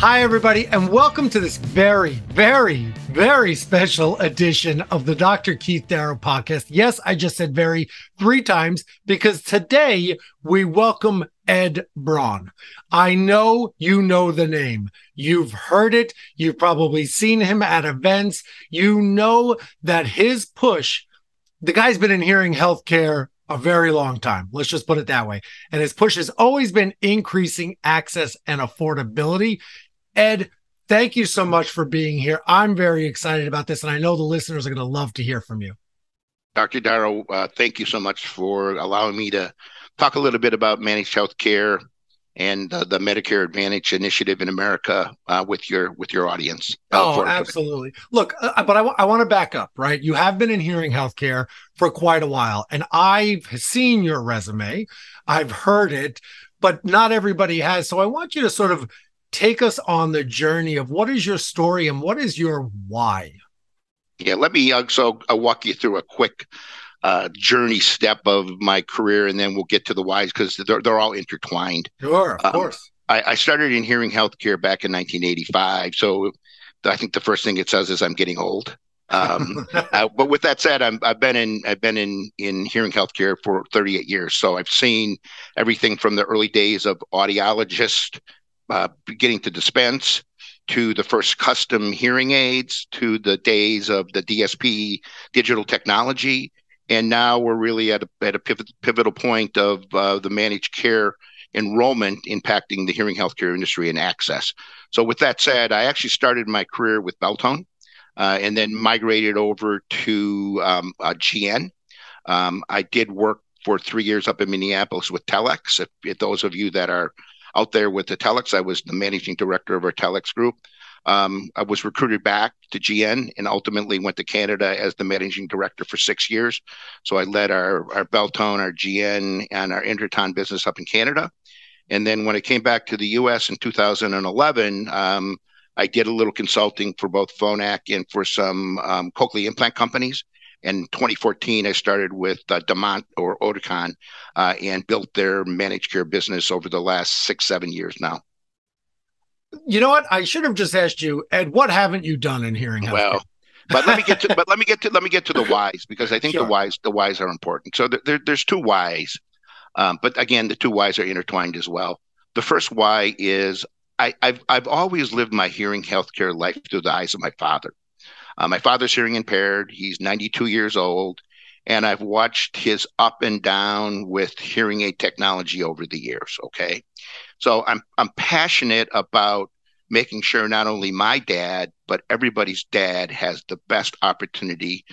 Hi, everybody, and welcome to this very, very, very special edition of the Dr. Keith Darrow podcast. Yes, I just said very 3 times because today we welcome Ed Braun. I know you know the name. You've heard it. You've probably seen him at events. You know that his push, the guy's been in hearing healthcare a very long time. Let's just put it that way. And his push has always been increasing access and affordability. Ed, thank you so much for being here. I'm very excited about this, and I know the listeners are going to love to hear from you. Dr. Darrow, thank you so much for allowing me to talk a little bit about managed healthcare and the Medicare Advantage initiative in America with your audience. Oh, absolutely. Look, but I want to back up, right? You have been in hearing healthcare for quite a while, and I've seen your resume. I've heard it, but not everybody has. So I want you to sort of take us on the journey of what is your story and what is your why? Yeah, let me walk you through a quick journey step of my career, and then we'll get to the whys because they're all intertwined. Sure, of course. I started in hearing healthcare back in 1985. So I think the first thing it says is I'm getting old. But with that said, I've been in hearing healthcare for 38 years. So I've seen everything from the early days of audiologist beginning to dispense, to the first custom hearing aids, to the days of the DSP digital technology. And now we're really at a pivotal point of the managed care enrollment impacting the hearing healthcare industry and access. So with that said, I actually started my career with Beltone and then migrated over to GN. I did work for 3 years up in Minneapolis with Telex. If those of you that are out there with the Telex, I was the managing director of our Telex group. I was recruited back to GN and ultimately went to Canada as the managing director for 6 years. So I led our Beltone, our GN, and our Interton business up in Canada. And then when I came back to the US in 2011, I did a little consulting for both Phonak and for some cochlear implant companies. In 2014, I started with Demont or Oticon and built their managed care business over the last 6-7 years now. You know what? I should have just asked you, Ed, what haven't you done in hearing healthcare? Well, but let me get to the whys, because I think Sure. the whys are important. So there's 2 whys, but again, the 2 whys are intertwined as well. The first why is I've always lived my hearing healthcare life through the eyes of my father. My father's hearing impaired. He's 92 years old, and I've watched his up and down with hearing aid technology over the years. Okay, so I'm passionate about making sure not only my dad, but everybody's dad has the best opportunity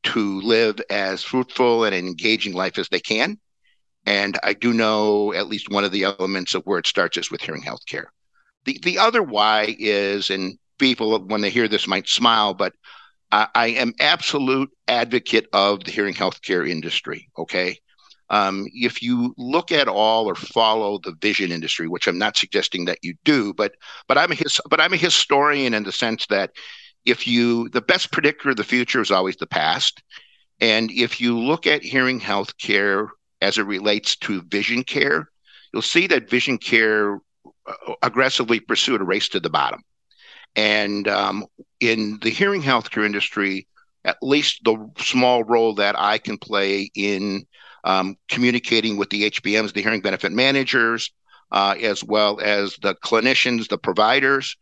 to live as fruitful and an engaging life as they can. And I do know at least one of the elements of where it starts is with hearing healthcare. The other why is, and people when they hear this might smile, but I am absolute advocate of the hearing healthcare industry. Okay, if you look at all or follow the vision industry, which I'm not suggesting that you do, but I'm a historian in the sense that the best predictor of the future is always the past, and if you look at hearing healthcare as it relates to vision care, you'll see that vision care aggressively pursued a race to the bottom. And in the hearing healthcare industry, at least the small role that I can play in communicating with the HBMs, the hearing benefit managers, as well as the clinicians, the providers,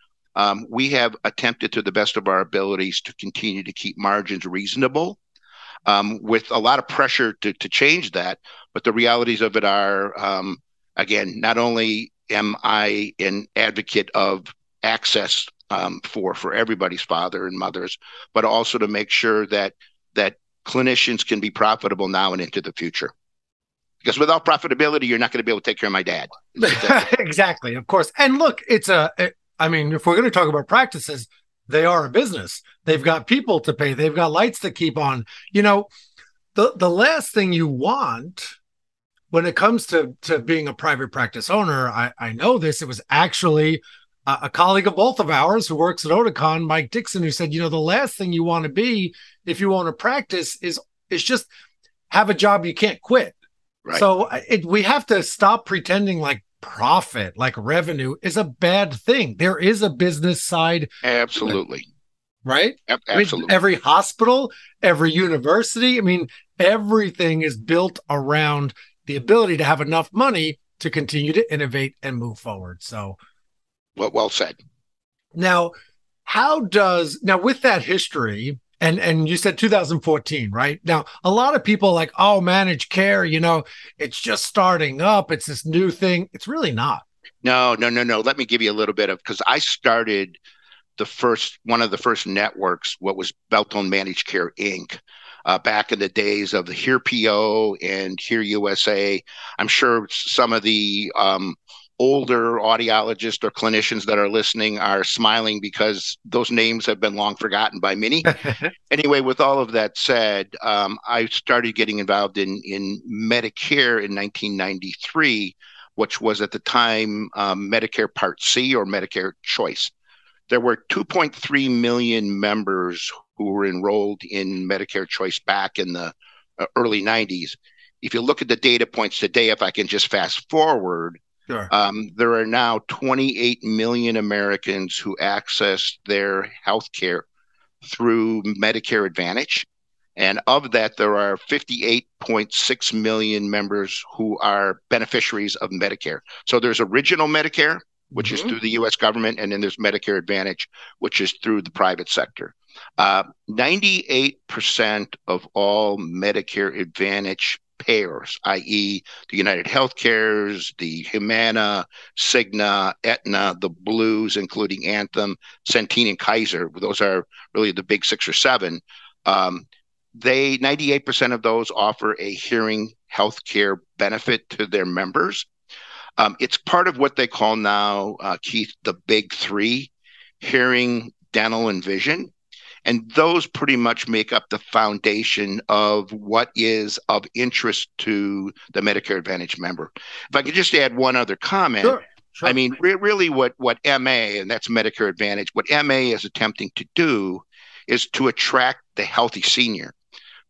we have attempted to the best of our abilities to continue to keep margins reasonable, with a lot of pressure to change that. But the realities of it are, again, not only am I an advocate of access for everybody's father and mothers, but also to make sure that clinicians can be profitable now and into the future. Because without profitability, you're not going to be able to take care of my dad. Exactly, of course. And look, if we're going to talk about practices, they are a business. They've got people to pay. They've got lights to keep on. You know, the last thing you want when it comes to being a private practice owner, I know this, it was actually a colleague of both of ours who works at Oticon, Mike Dixon, who said, the last thing you want to be if you own a practice is just have a job you can't quit. Right. So we have to stop pretending like profit, like revenue, is a bad thing. There is a business side. Absolutely. Right? Absolutely. I mean, every hospital, every university, I mean, everything is built around the ability to have enough money to continue to innovate and move forward. So, well said. now, now with that history, and you said 2014, right? Now, a lot of people are like, oh, managed care, it's just starting up. It's this new thing. It's really not. No. Let me give you a little bit of, because I started one of the first networks, what was Beltone Managed Care Inc. Back in the days of the Here PO and Here USA. I'm sure some of the older audiologists or clinicians that are listening are smiling because those names have been long forgotten by many. Anyway, with all of that said, I started getting involved in Medicare in 1993, which was at the time Medicare Part C or Medicare Choice. There were 2.3 million members who were enrolled in Medicare Choice back in the early 90s. If you look at the data points today, if I can just fast forward, Sure. There are now 28 million Americans who access their health care through Medicare Advantage. And of that, there are 58.6 million members who are beneficiaries of Medicare. So there's original Medicare, which is through the U.S. government, and then there's Medicare Advantage, which is through the private sector. 98% of all Medicare Advantage payers, i.e. the United Healthcares, the Humana, Cigna, Aetna, the Blues, including Anthem, Centene, and Kaiser, those are really the big 6 or 7, 98% of those offer a hearing healthcare benefit to their members. It's part of what they call now, Keith, the big 3: hearing, dental, and vision. And those pretty much make up the foundation of what is of interest to the Medicare Advantage member. If I could just add one other comment. Sure. I mean, really what MA, and that's Medicare Advantage, what MA is attempting to do is to attract the healthy senior,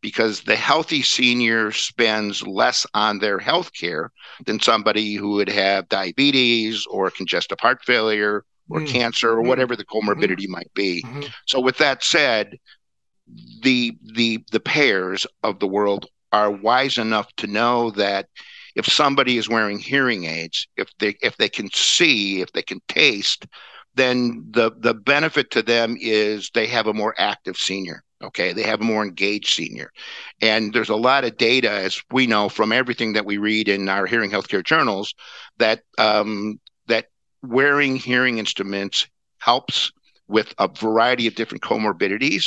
because the healthy senior spends less on their health care than somebody who would have diabetes or congestive heart failure or cancer or whatever the comorbidity might be. So with that said, the payers of the world are wise enough to know that if somebody is wearing hearing aids, if they can see, if they can taste, then the benefit to them is they have a more active senior. Okay, they have a more engaged senior. And there's a lot of data, as we know from everything that we read in our hearing healthcare journals, that that wearing hearing instruments helps with a variety of different comorbidities,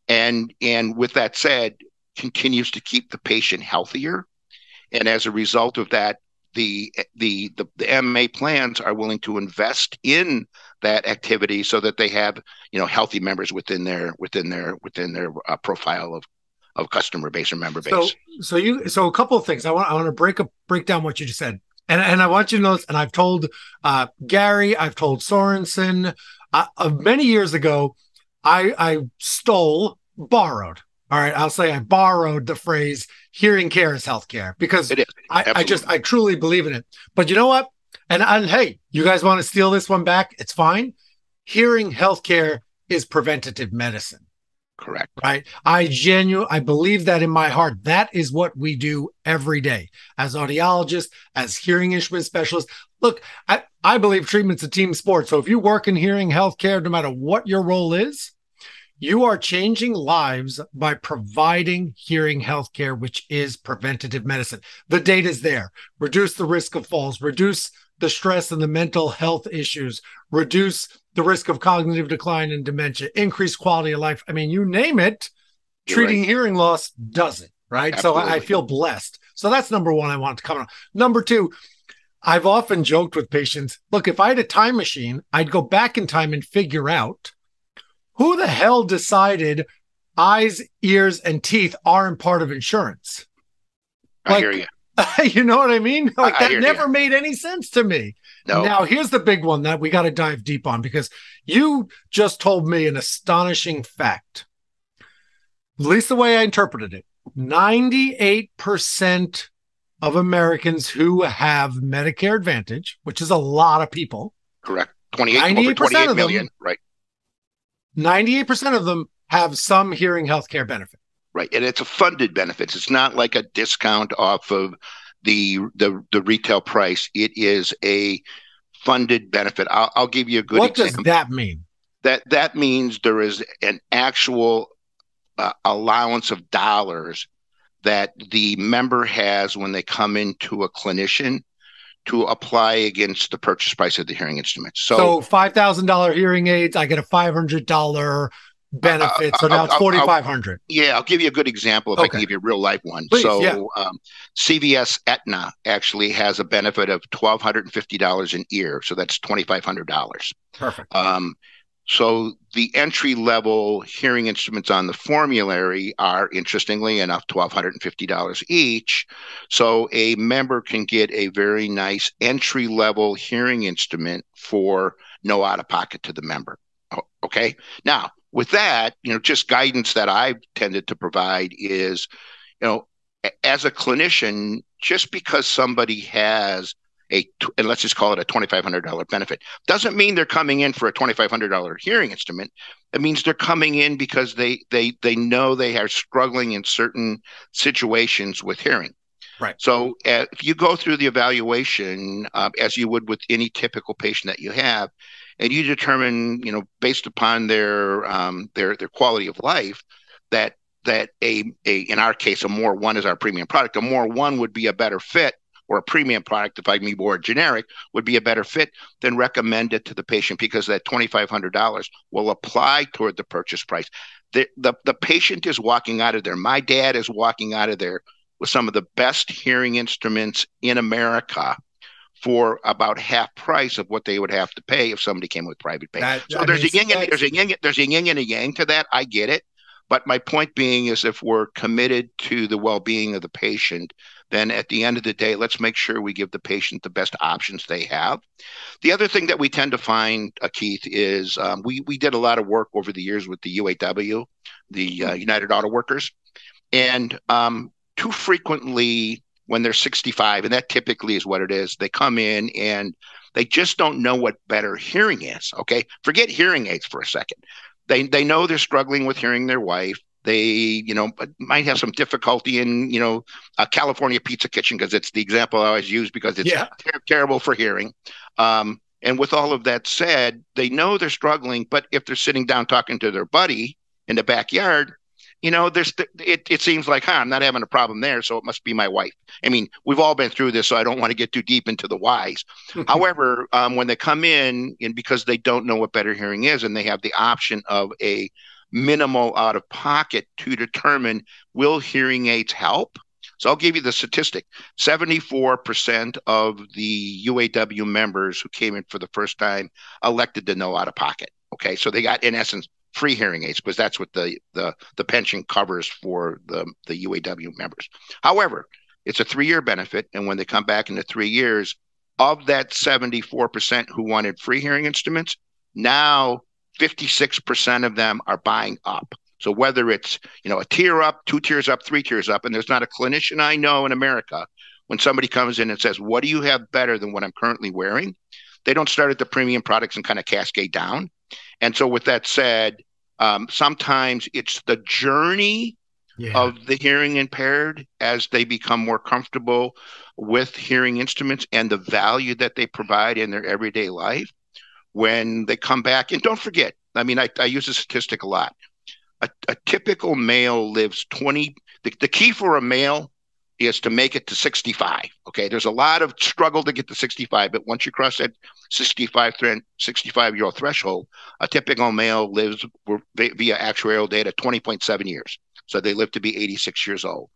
and with that said, continues to keep the patient healthier. And as a result of that, the MA plans are willing to invest in that activity so that they have healthy members within their profile of customer base or member base. So a couple of things. I want to break down what you just said, and I want you to know this. And I've told Gary, I've told Sorensen, many years ago, I borrowed. All right, I'll say I borrowed the phrase "hearing care is healthcare" because I truly believe in it. But you know what? And hey, you guys want to steal this one back? It's fine. Hearing healthcare is preventative medicine. Correct. Right. I believe that in my heart. That is what we do every day as audiologists, as hearing instrument specialists. Look, I believe treatment's a team sport. So if you work in hearing healthcare, no matter what your role is, you are changing lives by providing hearing healthcare, which is preventative medicine. The data is there. Reduce the risk of falls, reduce the stress and the mental health issues, reduce the risk of cognitive decline and dementia, increase quality of life. I mean, you name it, treating hearing loss does it, right? Absolutely. So I feel blessed. So that's number one I want to comment on. Number two, I've often joked with patients, look, if I had a time machine, I'd go back in time and figure out who the hell decided eyes, ears, and teeth aren't part of insurance. I hear you. You know what I mean? Like that never made any sense to me. No. Now, here's the big one that we got to dive deep on, because you just told me an astonishing fact. At least the way I interpreted it, 98% of Americans who have Medicare Advantage, which is a lot of people. Correct. 28, over 98% 28 of million. them, Right. 98% of them have some hearing healthcare benefit. Right. And it's a funded benefits. It's not like a discount off of the retail price. It is a funded benefit. I'll give you a good example. What does that mean? That means there is an actual allowance of dollars that the member has when they come into a clinician to apply against the purchase price of the hearing instruments. So $5,000 hearing aids, I get a $500 benefit. So now it's $4,500. Yeah, I'll give you a good example if I can give you a real life one. Please, so CVS Aetna actually has a benefit of $1,250 an ear. So that's $2,500. Perfect. So the entry level hearing instruments on the formulary are, interestingly enough, $1,250 each. So a member can get a very nice entry level hearing instrument for no out of pocket to the member. Okay. Now, with that, just guidance that I've tended to provide is, as a clinician, just because somebody has and let's just call it a $2,500 benefit, doesn't mean they're coming in for a $2,500 hearing instrument. It means they're coming in because they know they are struggling in certain situations with hearing. Right. So if you go through the evaluation, as you would with any typical patient that you have, and you determine, based upon their quality of life, that in our case, a More One is our premium product. A More One would be a better fit, or a premium product, if I can be more generic, would be a better fit, than recommend it to the patient, because that $2,500 will apply toward the purchase price. The patient is walking out of there. My dad is walking out of there with some of the best hearing instruments in America for about half price of what they would have to pay if somebody came with private pay. There's a yin and a yang to that. I get it. But my point being is, if we're committed to the well-being of the patient, then at the end of the day, let's make sure we give the patient the best options they have. The other thing that we tend to find, Keith, is we did a lot of work over the years with the UAW, the United Auto Workers, and too frequently when they're 65, and that typically is what it is, they come in and they just don't know what better hearing is. Okay, forget hearing aids for a second. They know they're struggling with hearing their wife. They, might have some difficulty in, a California pizza kitchen, because it's the example I always use, because it's terrible for hearing. And with all of that said, they know they're struggling, but if they're sitting down talking to their buddy in the backyard, it seems like, I'm not having a problem there, so it must be my wife. I mean, we've all been through this, so I don't want to get too deep into the whys. However, when they come in, and because they don't know what better hearing is, and they have the option of a minimal out of pocket to determine, will hearing aids help? So I'll give you the statistic. 74% of the UAW members who came in for the first time elected to no out of pocket. Okay, so they got, in essence, free hearing aids, because that's what the pension covers for the UAW members. However, it's a 3-year benefit, and when they come back into 3 years, of that 74% who wanted free hearing instruments, now 56% of them are buying up. So whether it's, a tier up, 2 tiers up, 3 tiers up, and there's not a clinician I know in America, when somebody comes in and says, what do you have better than what I'm currently wearing? They don't start at the premium products and kind of cascade down. And so with that said, sometimes it's the journey of the hearing impaired as they become more comfortable with hearing instruments and the value that they provide in their everyday life. When they come back, and don't forget, I mean, I use a statistic a lot. A typical male lives 20. The key for a male is to make it to 65. Okay, there's a lot of struggle to get to 65, but once you cross that 65-year-old threshold, a typical male lives via actuarial data 20.7 years. So they live to be 86 years old.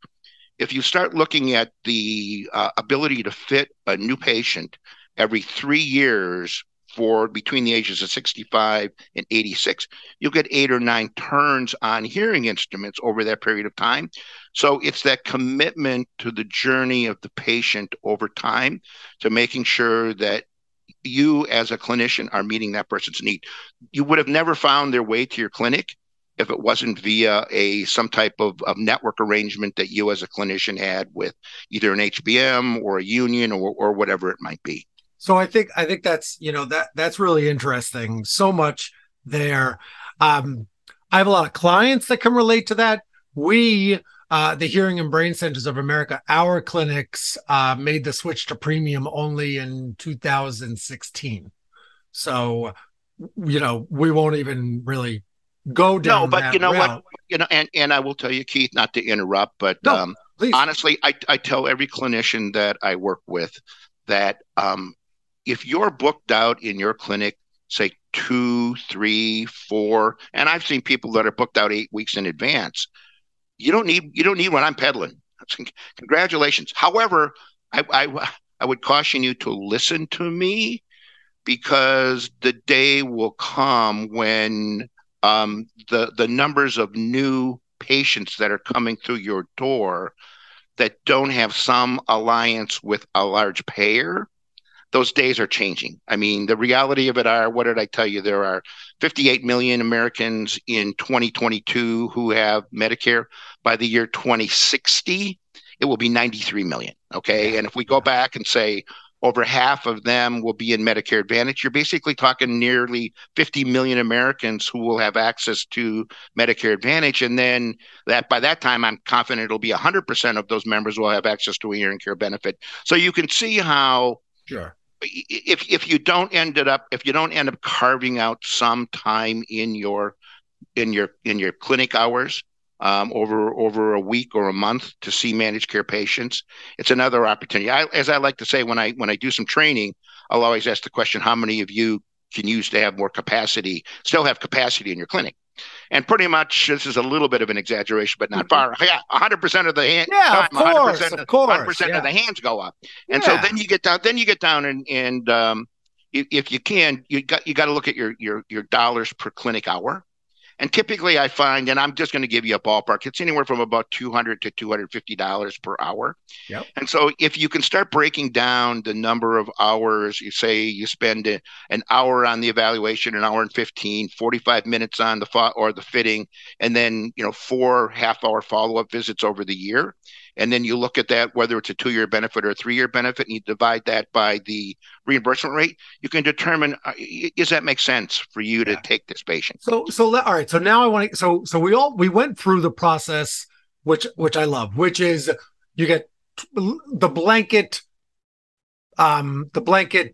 If you start looking at the ability to fit a new patient every 3 years for between the ages of 65 and 86, you'll get 8 or 9 turns on hearing instruments over that period of time. So it's that commitment to the journey of the patient over time, to making sure that you as a clinician are meeting that person's need. You would have never found their way to your clinic if it wasn't via some type of network arrangement that you as a clinician had with either an HBM or a union or whatever it might be. So I think that's that's really interesting. So much there. I have a lot of clients that can relate to that. We the Hearing and Brain Centers of America, our clinics made the switch to premium only in 2016. So we won't even really go No, down but you that know what? route. And I will tell you, Keith, not to interrupt, but No, please. honestly, I tell every clinician that I work with that if you're booked out in your clinic, say 2, 3, 4, and I've seen people that are booked out 8 weeks in advance. You don't need what I'm peddling. Congratulations. However, I would caution you to listen to me because the day will come when the numbers of new patients that are coming through your door that don't have some alliance with a large payer, those days are changing. I mean, the reality of it are, what did I tell you? There are 58 million Americans in 2022 who have Medicare. By the year 2060, it will be 93 million. Okay. Yeah, And if we go yeah, back and say over half of them will be in Medicare Advantage, you're basically talking nearly 50 million Americans who will have access to Medicare Advantage. And then that by that time, I'm confident it'll be 100% of those members will have access to a hearing care benefit. So you can see how sure. if you don't end up carving out some time in your clinic hours over a week or a month to see managed care patients, it's another opportunity. As I like to say, when I do some training, I'll always ask the question, how many of you can use to have more capacity, still have capacity in your clinic? And pretty much, this is a little bit of an exaggeration, but not far. Yeah, 100% of the Yeah, time, of course, of course. 100% of Yeah, the hands go up. And so yeah. then you get down and if you can, you got to look at your dollars per clinic hour. And typically I find, and I'm just going to give you a ballpark, it's anywhere from about $200 to $250 per hour. Yep. And so if you can start breaking down the number of hours, you say you spend an hour on the evaluation, an hour and 15, 45 minutes on the fitting, and then, 4 half-hour follow-up visits over the year. And then you look at that, whether it's a 2-year benefit or a 3-year benefit, and you divide that by the reimbursement rate, you can determine, does that make sense for you to Yeah. take this patient? All right. So now I want to. So we went through the process, which I love, which is you get the blanket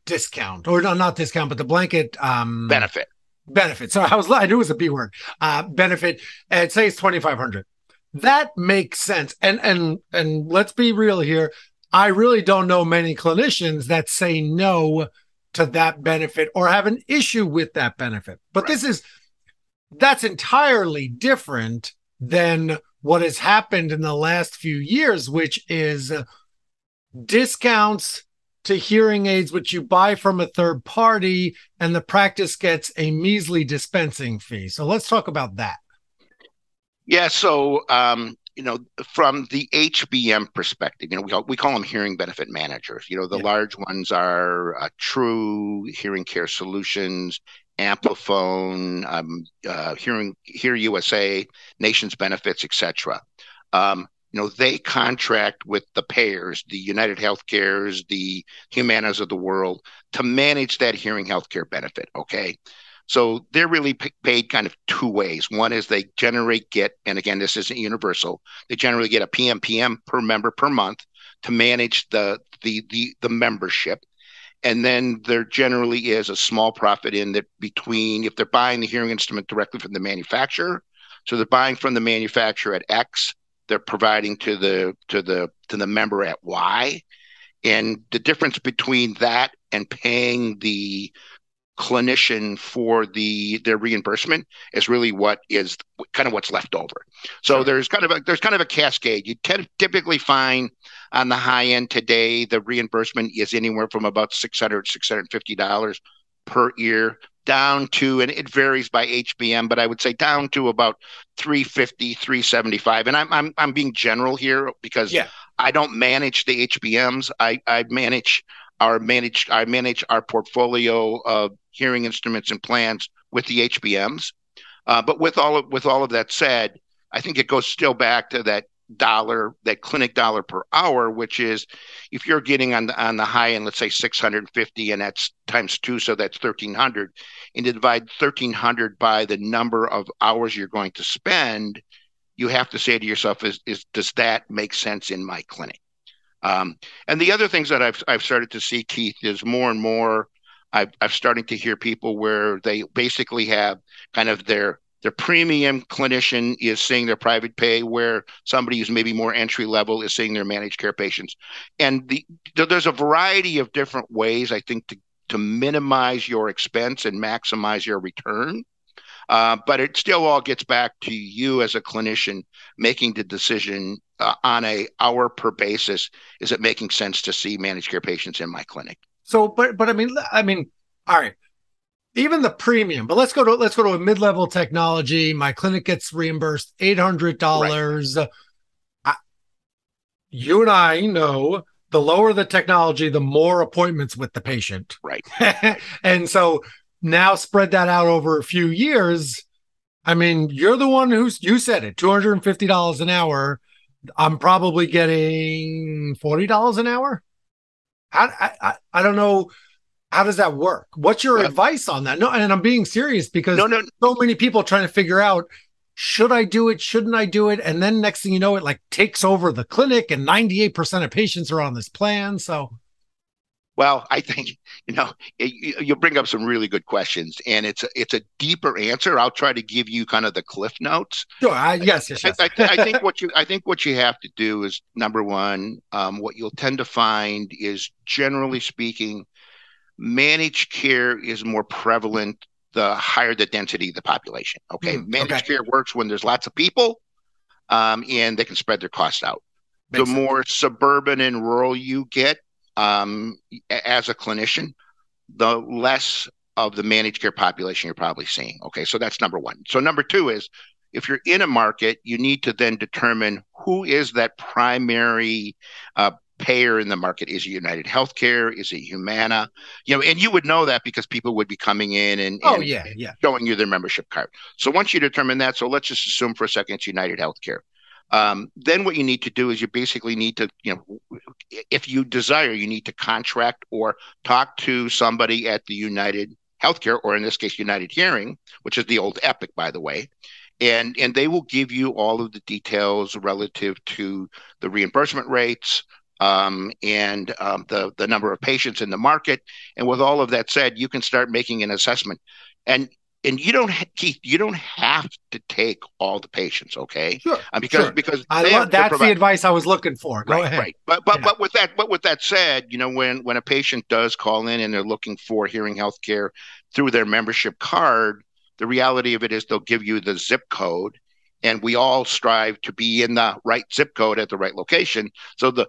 discount, or no, not discount, but the blanket Benefit. benefit. So I knew it was a B word. Benefit, and say it's 2,500. That makes sense. And let's be real here. I really don't know many clinicians that say no to that benefit or have an issue with that benefit. But Right. that's entirely different than what has happened in the last few years, which is discounts to hearing aids, which you buy from a third party, and the practice gets a measly dispensing fee. So let's talk about that. Yeah. So, from the HBM perspective, we call them hearing benefit managers. The Yeah. large ones are True Hearing Care Solutions, Amplifone, Hear USA, Nations Benefits, etc. They contract with the payers, the United Healthcares, the Humanas of the world, to manage that hearing healthcare benefit. Okay. So they're really paid kind of two ways. One is they and again, this isn't universal. They generally get a PMPM per member per month to manage the membership. And then there generally is a small profit in that between if they're buying the hearing instrument directly from the manufacturer. So they're buying from the manufacturer at X, they're providing to the member at Y. And the difference between that and paying the clinician for their reimbursement is really what is kind of what's left over. So Sure. there's kind of a cascade. You typically find on the high end today the reimbursement is anywhere from about $650 per ear down to, and it varies by HBM, but I would say down to about 350, 375. And I'm being general here because Yeah. I don't manage the HBMs. I manage our portfolio of hearing instruments and plans with the HBMs. But with all of that said, I think it goes still back to that clinic dollar per hour, which is if you're getting on the high end, let's say 650, and that's times two, so that's 1,300, and to divide 1,300 by the number of hours you're going to spend, you have to say to yourself, does that make sense in my clinic? And the other things that I've started to see, Keith, is more and more I've starting to hear people where they basically have kind of their premium clinician is seeing their private pay, where somebody who's maybe more entry level is seeing their managed care patients. And there's a variety of different ways, I think, to minimize your expense and maximize your return. But it still all gets back to you as a clinician making the decision on a hour per basis. Is it making sense to see managed care patients in my clinic? So, but I mean, all right. Even the premium, but let's go to a mid-level technology. My clinic gets reimbursed $800. Right. You and I know the lower the technology, the more appointments with the patient. Right. And so now spread that out over a few years. I mean, you're the one you said it, $250 an hour. I'm probably getting $40 an hour. I don't know. How does that work? What's your advice on that? No, and I'm being serious because so many people are trying to figure out, should I do it? Shouldn't I do it? And then next thing you know, it like takes over the clinic and 98% of patients are on this plan. So, well, I think, you bring up some really good questions, and it's a deeper answer. I'll try to give you kind of the cliff notes. Sure. Yes. I think what you have to do is, number one, what you'll tend to find is, generally speaking, managed care is more prevalent the higher the density of the population. Okay. Managed care works when there's lots of people, and they can spread their costs out. Makes sense. More suburban and rural you get as a clinician, the less of the managed care population you're probably seeing. Okay. So that's number one. So number two is, if you're in a market, you need to then determine who is that primary payer in the market. Is it United Healthcare? Is it Humana? And you would know that because people would be coming in and showing you their membership card. So once you determine that, so let's just assume for a second it's United Healthcare. Then what you need to do is you basically need to, if you desire, you need to contract or talk to somebody at the United Healthcare, or in this case, United Hearing, which is the old Epic, by the way. And they will give you all of the details relative to the reimbursement rates, and the number of patients in the market. And with all of that said, you can start making an assessment. And you don't, Keith, you don't have to take all the patients, okay? Sure. Because that's the advice I was looking for. Go ahead. Right. But with that said, when a patient does call in and they're looking for hearing health care through their membership card, the reality of it is they'll give you the zip code. And we all strive to be in the right zip code at the right location. So the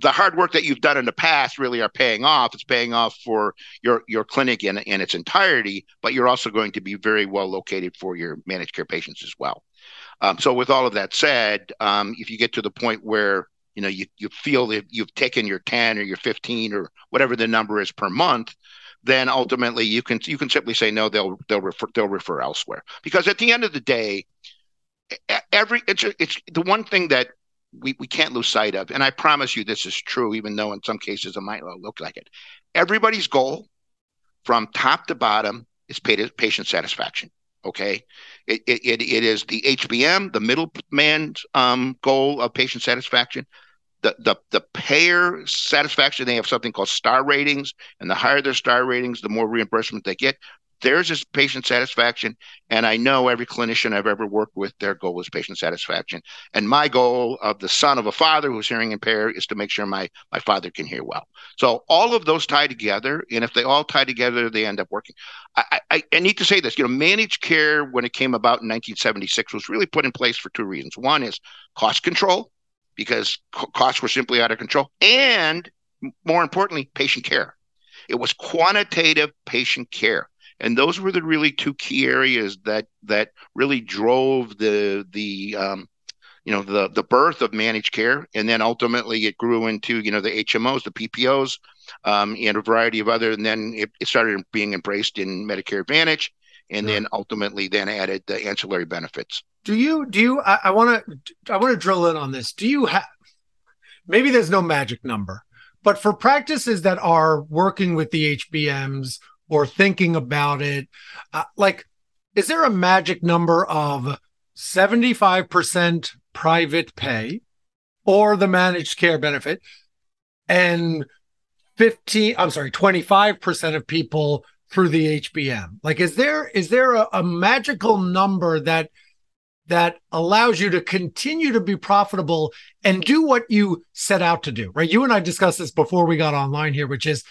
hard work that you've done in the past really are paying off. It's paying off for your clinic in its entirety, but you're also going to be very well located for your managed care patients as well. So with all of that said, if you get to the point where you feel that you've taken your 10 or your 15 or whatever the number is per month, then ultimately you can simply say no. They'll refer elsewhere, because at the end of the day, it's the one thing that we can't lose sight of, and I promise you this is true, even though in some cases it might not look like it. Everybody's goal from top to bottom is patient satisfaction. Okay, it is the HBM, the middleman's goal of patient satisfaction. The payer satisfaction, they have something called star ratings, and the higher their star ratings, the more reimbursement they get. Theirs is patient satisfaction. And I know every clinician I've ever worked with, their goal is patient satisfaction. And my goal, of the son of a father who's hearing impaired, is to make sure my father can hear well. So all of those tie together. And if they all tie together, they end up working. I need to say this, managed care, when it came about in 1976, was really put in place for two reasons. One is cost control, because costs were simply out of control. And more importantly, patient care. It was quantitative patient care. And those were the really two key areas that really drove the birth of managed care. And then ultimately it grew into, the HMOs, the PPOs, and a variety of other, and then it started being embraced in Medicare Advantage. and then ultimately then added the ancillary benefits. I want to drill in on this. Do you have, maybe there's no magic number, but for practices that are working with the HBMs or thinking about it, like, is there a magic number of 75% private pay or the managed care benefit and 25% of people through the HBM? Like, is there a magical number that allows you to continue to be profitable and do what you set out to do, right? You and I discussed this before we got online here, which is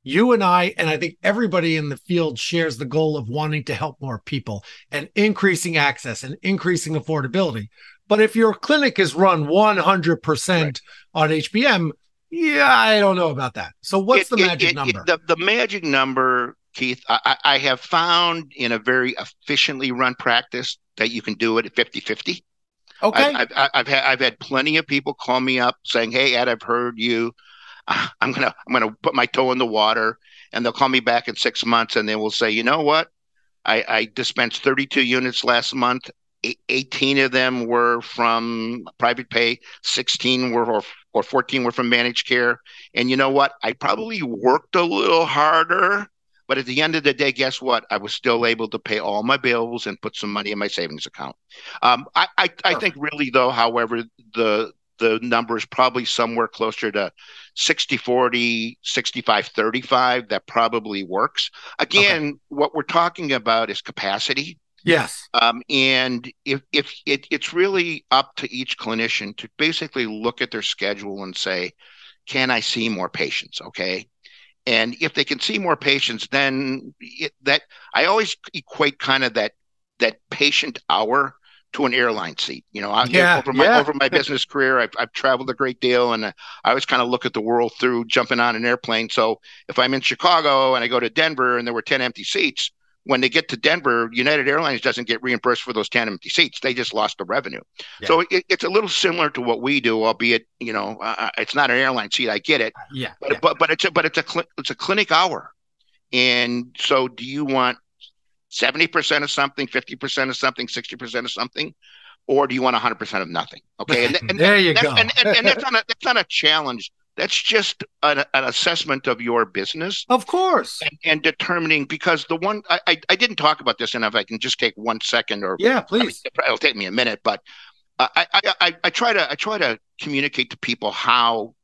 you and I think everybody in the field shares the goal of wanting to help more people and increasing access and increasing affordability. But if your clinic is run 100% on HBM, yeah, I don't know about that. So what's the magic number? The magic number, Keith, I have found in a very efficiently run practice that you can do it at 50-50. Okay. I've had plenty of people call me up saying, "Hey, Ed, I've heard you. I'm gonna put my toe in the water," and they'll call me back in 6 months, and they will say, "You know what? I dispensed 32 units last month. 18 of them were from private pay, 16 were or 14 were from managed care. And you know what? I probably worked a little harder, but at the end of the day, guess what? I was still able to pay all my bills and put some money in my savings account." I think really, though, however, the number is probably somewhere closer to 60-40, 65-35. That probably works. Again, what we're talking about is capacity. Yes. And if it's really up to each clinician to basically look at their schedule and say, can I see more patients? Okay. And if they can see more patients, then I always equate kind of that patient hour to an airline seat. Over my business career, I've traveled a great deal, and I always kind of look at the world through jumping on an airplane. So if I'm in Chicago and I go to Denver and there were 10 empty seats, when they get to Denver, United Airlines doesn't get reimbursed for those 10 empty seats. They just lost the revenue. Yeah. So it's a little similar to what we do, albeit, it's not an airline seat. I get it. Yeah. But it's a clinic hour. And so do you want 70% of something, 50% of something, 60% of something, or do you want 100% of nothing? Okay. And there you go. and that's not a challenge. That's just an assessment of your business. Of course. And determining, because the one, I didn't talk about this, and if I can just take 1 second, or yeah, please. It'll take me a minute, but I try to communicate to people how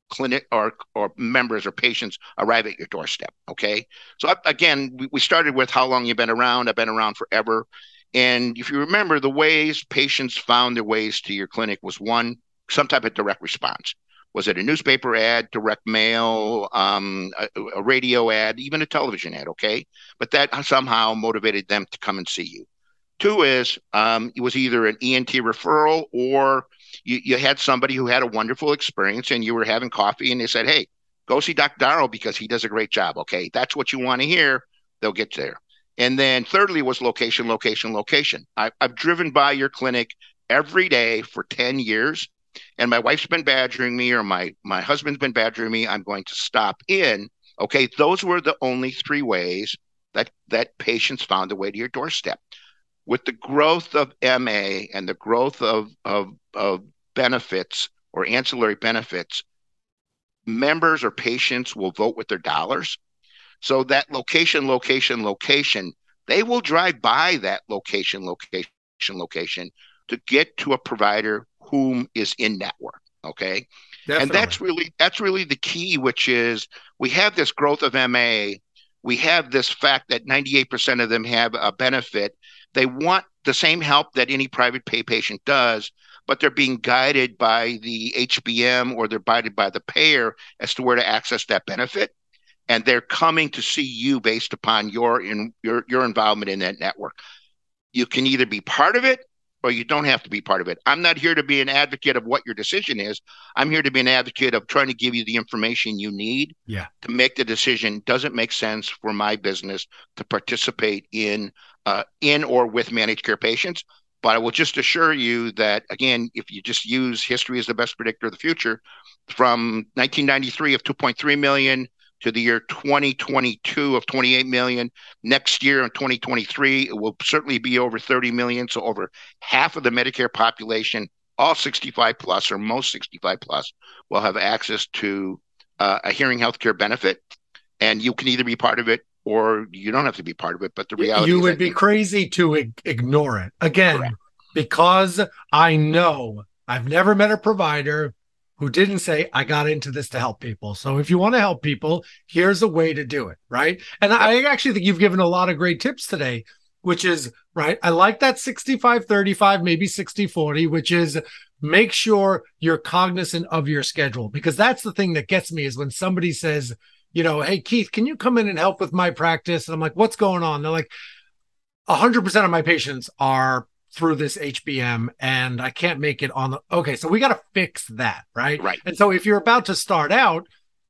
clinic or members or patients arrive at your doorstep. Okay. So again, we started with how long you've been around. I've been around forever. And if you remember, the ways patients found their ways to your clinic was, one, some type of direct response. Was it a newspaper ad, direct mail, a radio ad, even a television ad? Okay. But that somehow motivated them to come and see you. Two is it was either an ENT referral, or you had somebody who had a wonderful experience and you were having coffee and they said, "Hey, go see Dr. Darrow because he does a great job." Okay. That's what you want to hear. They'll get there. And then thirdly was location, location, location. I've driven by your clinic every day for 10 years. And my wife's been badgering me, or my husband's been badgering me. I'm going to stop in. Okay. Those were the only 3 ways that patients found their way to your doorstep. With the growth of MA and the growth of benefits or ancillary benefits, members or patients will vote with their dollars. So that location, location, location, they will drive by that location, location, location to get to a provider whom is in network. Okay. Definitely. And that's really the key, which is we have this growth of MA. We have this fact that 98% of them have a benefit. They want the same help that any private pay patient does, but they're being guided by the HBM, or they're guided by the payer as to where to access that benefit. And they're coming to see you based upon your involvement in that network. You can either be part of it, or you don't have to be part of it. I'm not here to be an advocate of what your decision is. I'm here to be an advocate of trying to give you the information you need to make the decision. Does it make sense for my business to participate in or with managed care patients? But I will just assure you that, again, if you just use history as the best predictor of the future, from 1993 of 2.3 million to the year 2022 of 28 million. Next year in 2023, it will certainly be over 30 million. So over half of the Medicare population, all 65 plus or most 65 plus, will have access to a hearing healthcare benefit. And you can either be part of it or you don't have to be part of it. But the reality you is, would be crazy to ignore it. Again, correct. because I know I've never met a provider who didn't say, I got into this to help people. So if you want to help people, here's a way to do it, right? And yep. I actually think you've given a lot of great tips today, which is, right, I like that 65-35, maybe 60-40, which is make sure you're cognizant of your schedule, because that's the thing that gets me is when somebody says, you know, hey, Keith, can you come in and help with my practice? And I'm like, what's going on? They're like, 100% of my patients are through this HBM and I can't make it on the, okay, so we got to fix that, right? Right. And so if you're about to start out,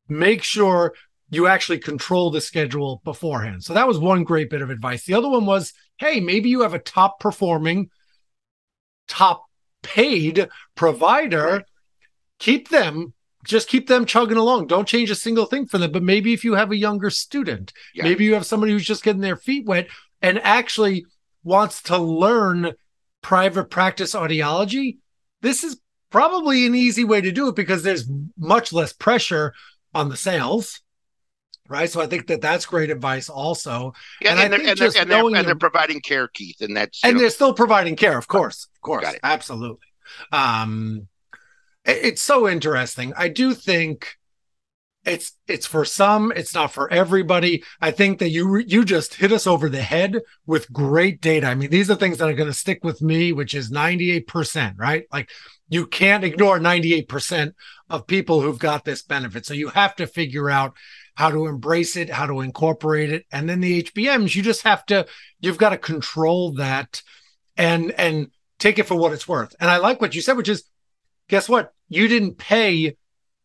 make sure you actually control the schedule beforehand. So that was one great bit of advice. The other one was, hey, maybe you have a top performing, top paid provider, right. Keep them chugging along. Don't change a single thing for them. But maybe if you have a younger student, maybe you have somebody who's just getting their feet wet and actually wants to learn private practice audiology, this is probably an easy way to do it because there's much less pressure on the sales, right? So I think that's great advice also. Yeah, and they're providing care, Keith, and they're still providing care, of course, absolutely. It's so interesting. I do think it's for some, it's not for everybody. I think that you just hit us over the head with great data. I mean, these are things that are going to stick with me, which is 98%, right? Like you can't ignore 98% of people who've got this benefit. So you have to figure out how to embrace it, how to incorporate it. And then the HBMs, you've got to control that and take it for what it's worth. And I like what you said, which is, guess what? You didn't pay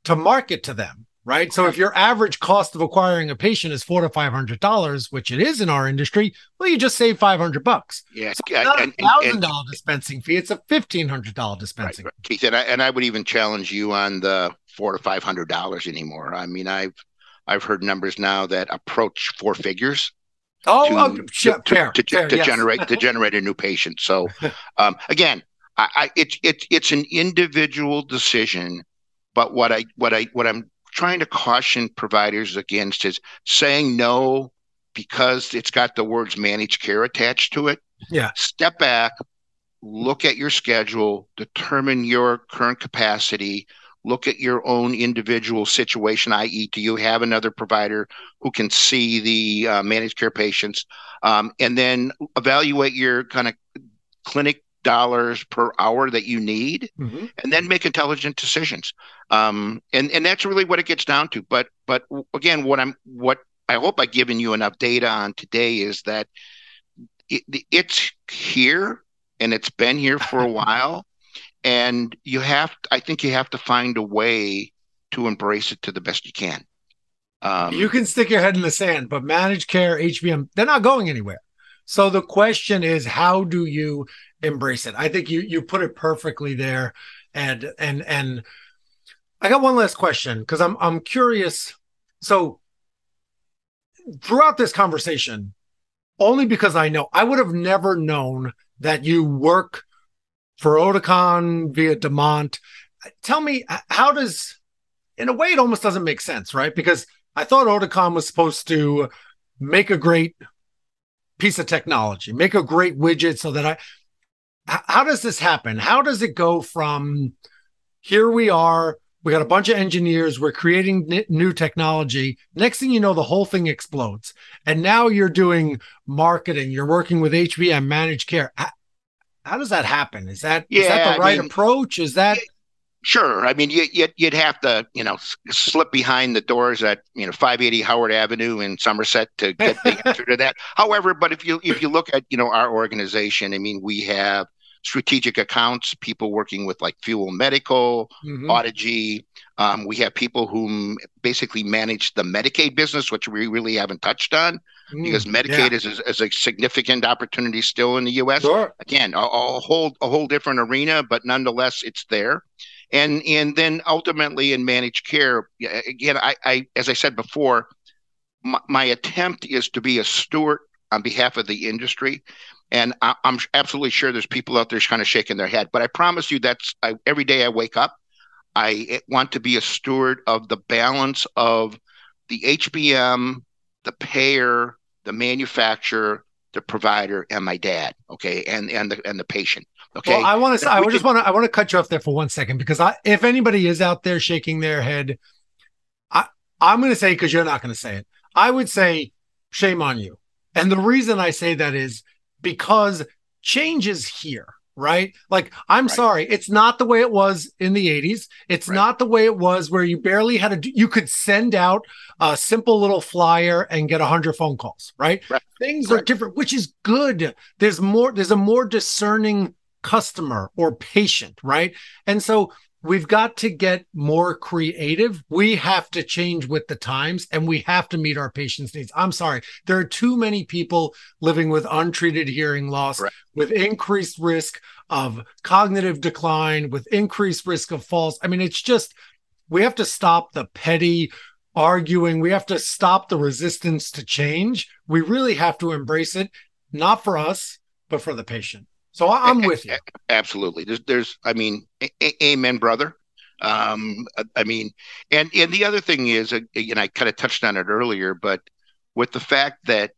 to market to them. Right. So if your average cost of acquiring a patient is $400 to $500, which it is in our industry, well, you just save $500. Yeah. So it's not $1,000 dispensing fee. It's a $1,500 dispensing fee. Keith, and I would even challenge you on the $400 to $500 anymore. I mean, I've heard numbers now that approach four figures. To generate a new patient. So again, it's an individual decision, but what I'm trying to caution providers against is saying no because it's got the words managed care attached to it. Yeah. Step back, look at your schedule, determine your current capacity, look at your own individual situation, i.e., do you have another provider who can see the managed care patients, and then evaluate your kind of clinic dollars per hour that you need, and then make intelligent decisions. And that's really what it gets down to. But again, what I hope I've given you enough data on today is that it's here and it's been here for a while, and I think you have to find a way to embrace it to the best you can. You can stick your head in the sand, but managed care, HBM, they're not going anywhere. So the question is, how do you embrace it? I think you put it perfectly there. And I got one last question because I'm curious. So throughout this conversation, only because I would have never known that you work for Oticon via Demont. Tell me, how does, in a way, it almost doesn't make sense, right? Because I thought Oticon was supposed to make a great piece of technology, make a great widget so that how does this happen? How does it go from here we are, we got a bunch of engineers, we're creating new technology. Next thing you know, the whole thing explodes. And now you're doing marketing, you're working with HBM, managed care. How does that happen? Is that the right approach? Is that... Sure. I mean, you'd have to, slip behind the doors at, 580 Howard Avenue in Somerset to get the answer to that. However, but if you look at, our organization, I mean, we have strategic accounts, people working with like Fuel Medical, Audigence. We have people who basically manage the Medicaid business, which we really haven't touched on because Medicaid is a significant opportunity still in the U.S. Sure. Again, a whole different arena, but nonetheless, it's there. and then ultimately in managed care, again, I as I said before, my attempt is to be a steward on behalf of the industry. And I'm absolutely sure there's people out there kind of shaking their head, but I promise you every day I wake up, I want to be a steward of the balance of the HBM, the payer, the manufacturer, the provider, and my dad. Okay, and the patient. Okay. Well, I want to. I want to cut you off there for 1 second because if anybody is out there shaking their head, I'm going to say, because you're not going to say it, I would say shame on you. And the reason I say that is because change is here, right? Like, I'm sorry, it's not the way it was in the 80s. It's not the way it was where you barely had you could send out a simple little flyer and get 100 phone calls, right? Things are different, which is good. There's a more discerning customer or patient, right? And so we've got to get more creative. We have to change with the times, and we have to meet our patients' needs. I'm sorry. There are too many people living with untreated hearing loss, with increased risk of cognitive decline, with increased risk of falls. I mean, it's just, we have to stop the petty arguing. We have to stop the resistance to change. We really have to embrace it, not for us, but for the patient. So I'm with you. Absolutely. I mean, amen, brother. I mean, and the other thing is, and I kind of touched on it earlier, but with the fact that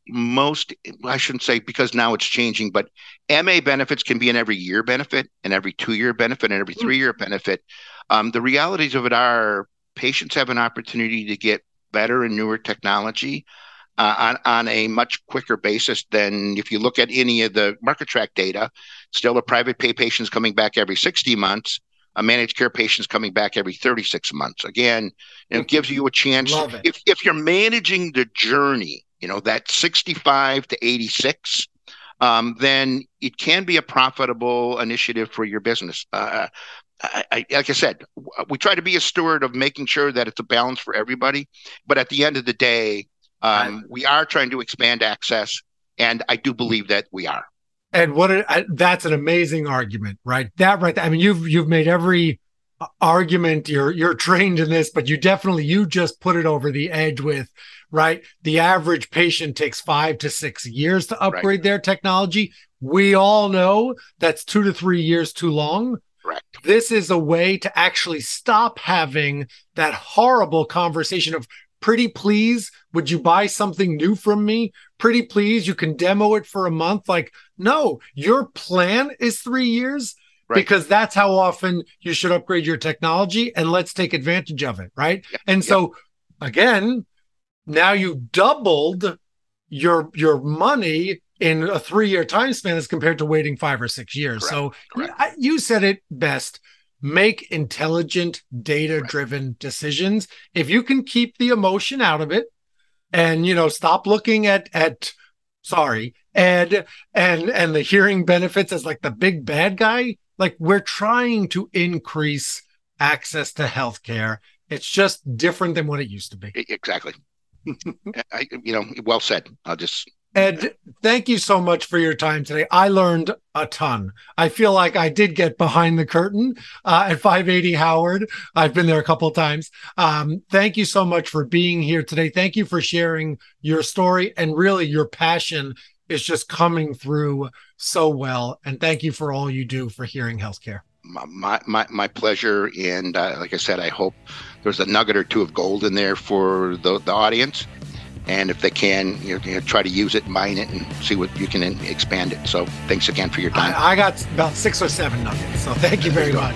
I shouldn't say because now it's changing, but MA benefits can be an every year benefit, an every 2-year benefit, and every 3-year benefit. The realities of it are patients have an opportunity to get better and newer technology on a much quicker basis than if you look at any of the market track data. Still, a private pay patient's coming back every 60 months, a managed care patient's coming back every 36 months. Again, it gives you a chance. If you're managing the journey, that 65 to 86, then it can be a profitable initiative for your business. Like I said, we try to be a steward of making sure that it's a balance for everybody. But at the end of the day, we are trying to expand access, and I do believe that we are. And that's an amazing argument, right? I mean, you've made every argument. You're trained in this, but you just put it over the edge with, right? The average patient takes 5 to 6 years to upgrade their technology. We all know that's 2 to 3 years too long. This is a way to actually stop having that horrible conversation of, pretty please, would you buy something new from me? Pretty please, you can demo it for a month. Like, no, your plan is 3 years because that's how often you should upgrade your technology, and let's take advantage of it, right? And so, again, now you doubled your money in a 3-year time span as compared to waiting 5 or 6 years. You said it best. Make intelligent, data-driven decisions. If you can keep the emotion out of it, and stop looking at Ed and the hearing benefits as like the big bad guy. Like, we're trying to increase access to healthcare. It's just different than what it used to be. Exactly. Well said. Ed, thank you so much for your time today. I learned a ton. I feel like I did get behind the curtain at 580 Howard. I've been there a couple of times. Thank you so much for being here today. Thank you for sharing your story, and really your passion is just coming through so well. And thank you for all you do for hearing healthcare. My pleasure. And like I said, I hope there's a nugget or two of gold in there for the audience. And if they can, try to use it, mine it, and see what you can expand it. So thanks again for your time. I got about 6 or 7 nuggets. So thank you very much.